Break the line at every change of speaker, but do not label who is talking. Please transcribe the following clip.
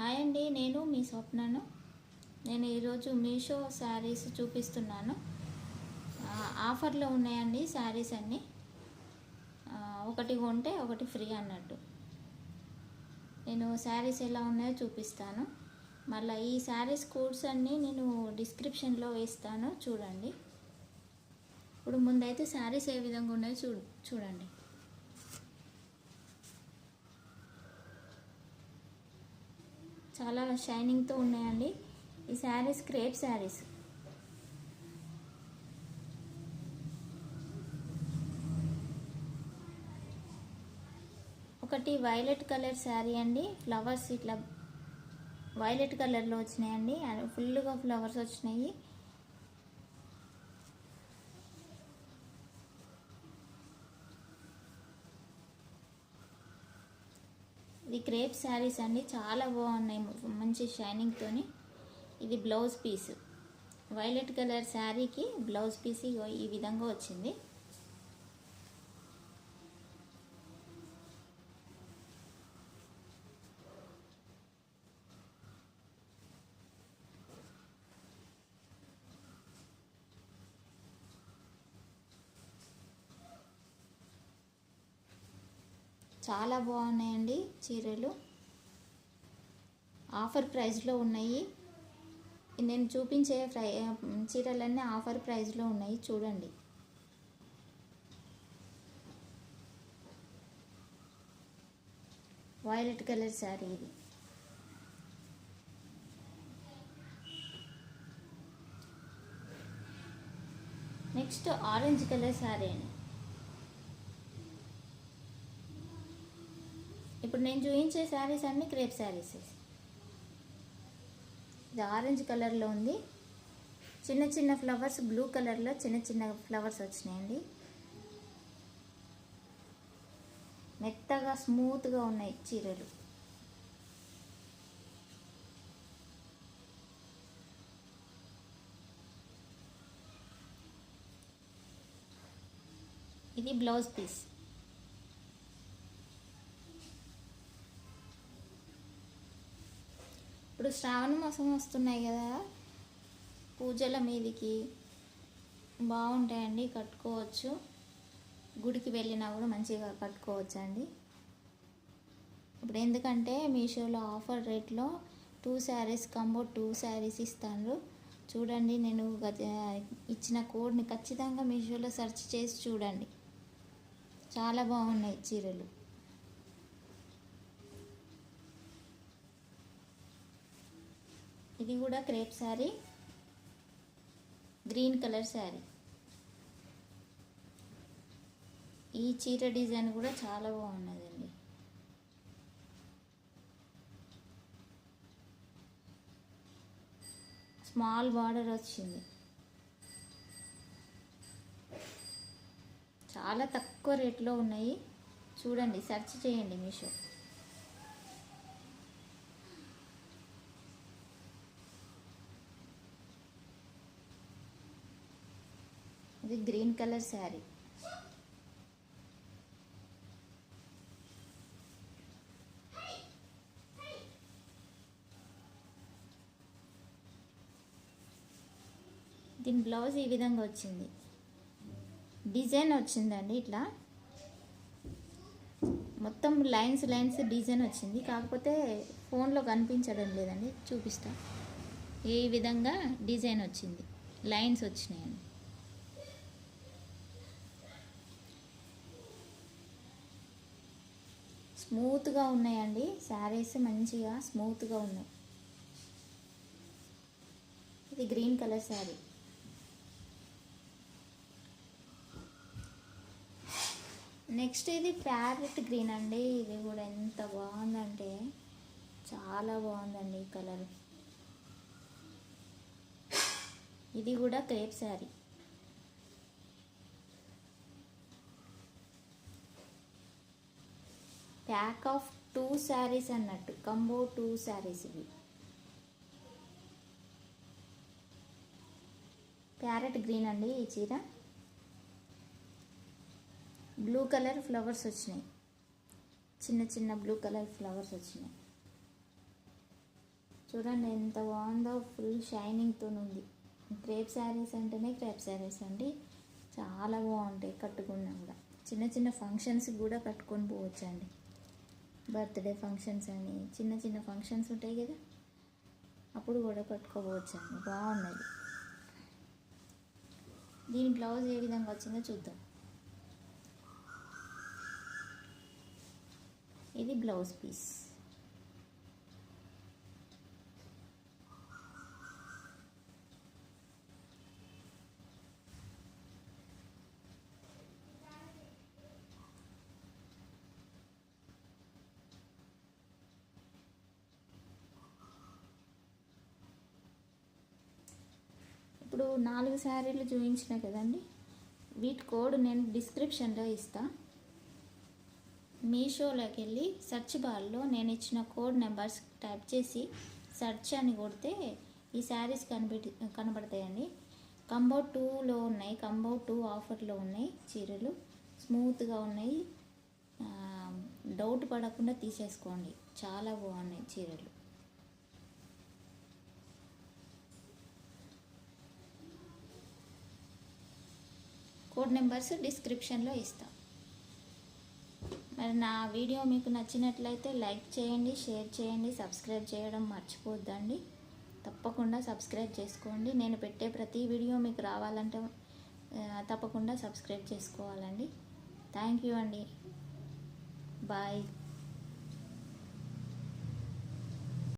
Hi అండి, నేను మీ స్వప్నను. నేను ఈరోజు మీషో శారీస్ చూపిస్తున్నాను. ఆఫర్లో ఉన్నాయండి శారీస్ అన్నీ. ఒకటి కొంటే ఒకటి ఫ్రీ అన్నట్టు. నేను శారీస్ ఎలా ఉన్నాయో చూపిస్తాను. మళ్ళీ ఈ శారీస్ కోడ్స్ అన్నీ నేను డిస్క్రిప్షన్లో వేస్తాను, చూడండి. ఇప్పుడు ముందైతే శారీస్ ఏ విధంగా ఉన్నాయో చూడండి. చాలా షైనింగ్తో ఉన్నాయండి ఈ శారీస్. క్రేప్ శారీస్. ఒకటి వైలెట్ కలర్ శారీ అండి. ఫ్లవర్స్ ఇట్లా వైలెట్ కలర్లో వచ్చినాయండి. ఫుల్గా ఫ్లవర్స్ వచ్చినాయి. ఇది క్రేప్ శారీస్ అండి, చాలా బాగున్నాయి, మంచి షైనింగ్తోని. ఇది బ్లౌజ్ పీస్. వైలెట్ కలర్ శారీకి బ్లౌజ్ పీస్ ఈ విధంగా వచ్చింది. చాలా బాగున్నాయండి చీరలు. ఆఫర్ ప్రైస్లో ఉన్నాయి. నేను చూపించే చీరలన్నీ ఆఫర్ ప్రైస్లో ఉన్నాయి, చూడండి. వైలెట్ కలర్ శారీ ఇది. నెక్స్ట్ ఆరెంజ్ కలర్ శారీ అండి. ఇప్పుడు నేను చూపించే శారీస్ అన్నీ క్రేప్ శారీస్. ఇది ఆరెంజ్ కలర్లో ఉంది. చిన్న చిన్న ఫ్లవర్స్, బ్లూ కలర్లో చిన్న చిన్న ఫ్లవర్స్ వచ్చినాయండి. మెత్తగా స్మూత్గా ఉన్నాయి చీరలు. ఇది బ్లౌజ్ పీస్. ఇప్పుడు శ్రావణ మాసం వస్తున్నాయి కదా, పూజల మీదికి బాగుంటాయండి, కట్టుకోవచ్చు. గుడికి వెళ్ళినా కూడా మంచిగా కట్టుకోవచ్చు అండి. ఇప్పుడు ఎందుకంటే మీషోలో ఆఫర్ రేట్లో 2 శారీస్ కంబో 2 శారీస్ ఇస్తాను, చూడండి. నేను ఇచ్చిన కోడ్ని ఖచ్చితంగా మీషోలో సెర్చ్ చేసి చూడండి. చాలా బాగున్నాయి చీరలు. ఇది కూడా crepe sari, green colour sari. ఈ చీర డిజైన్ కూడా చాలా బాగున్నదండి. స్మాల్ బార్డర్ వచ్చింది. చాలా తక్కువ రేట్లో ఉన్నాయి, చూడండి. సెర్చ్ చేయండి మీషో. ఇది గ్రీన్ కలర్ శారీ. దీని బ్లౌజ్ ఈ విధంగా వచ్చింది, డిజైన్ వచ్చిందండి. ఇట్లా మొత్తం లైన్స్ డిజైన్ వచ్చింది. కాకపోతే ఫోన్లో కనిపించడం లేదండి, చూపిస్తా. ఈ విధంగా డిజైన్ వచ్చింది, లైన్స్ వచ్చినాయండి. స్మూత్గా ఉన్నాయండి శారీస్, మంచిగా స్మూత్గా ఉన్నాయి. ఇది గ్రీన్ కలర్ శారీ. నెక్స్ట్ ఇది ప్యారెట్ గ్రీన్ అండి. ఇది కూడా ఎంత బాగుందంటే చాలా బాగుందండి ఈ కలర్. ఇది కూడా crepe sari. Pack of 2 saris అన్నట్టు, కంబో 2 శారీస్ ఇవి. ప్యారెట్ గ్రీన్ అండి ఈ చీర. బ్లూ కలర్ ఫ్లవర్స్ వచ్చినాయి, చిన్న చిన్న బ్లూ కలర్ ఫ్లవర్స్ వచ్చినాయి. చూడండి ఎంత బాగుందో, ఫుల్ షైనింగ్తో ఉంది. క్రేప్ శారీస్ అంటేనే క్రేప్ శారీస్ అండి, చాలా బాగుంటాయి. కట్టుకున్నా కూడా చిన్న చిన్న ఫంక్షన్స్కి కూడా కట్టుకొని పోవచ్చు అండి. బర్త్డే ఫంక్షన్స్ అని చిన్న చిన్న ఫంక్షన్స్ ఉంటాయి కదా, అప్పుడు కూడా కట్టుకోవచ్చు అండి. బాగున్నది. దీని బ్లౌజ్ ఏ విధంగా వచ్చిందో చూద్దాం. ఇది బ్లౌజ్ పీస్. ఇప్పుడు 4 శారీలు చూపించిన కదండి, వీటి కోడ్ నేను డిస్క్రిప్షన్లో ఇస్తా. మీషోలోకి వెళ్ళి సెర్చ్ బార్లో నేను ఇచ్చిన కోడ్ నెంబర్స్ టైప్ చేసి సెర్చ్ అని కొడితే ఈ శారీస్ కనబడతాయండి. కంబో 2లో ఉన్నాయి, కంబో 2 ఆఫర్లో ఉన్నాయి. చీరలు స్మూత్గా ఉన్నాయి, డౌట్ పడకుండా తీసేసుకోండి. చాలా బాగున్నాయి చీరలు. కోడ్ నెంబర్స్ డిస్క్రిప్షన్లో ఇస్తాం. మరి నా వీడియో మీకు నచ్చినట్లయితే లైక్ చేయండి, షేర్ చేయండి, సబ్స్క్రైబ్ చేయడం మర్చిపోద్దండి. తప్పకుండా సబ్స్క్రైబ్ చేసుకోండి. నేను పెట్టే ప్రతి వీడియో మీకు రావాలంటే తప్పకుండా సబ్స్క్రైబ్ చేసుకోవాలండి. థ్యాంక్ యూ అండి. బాయ్.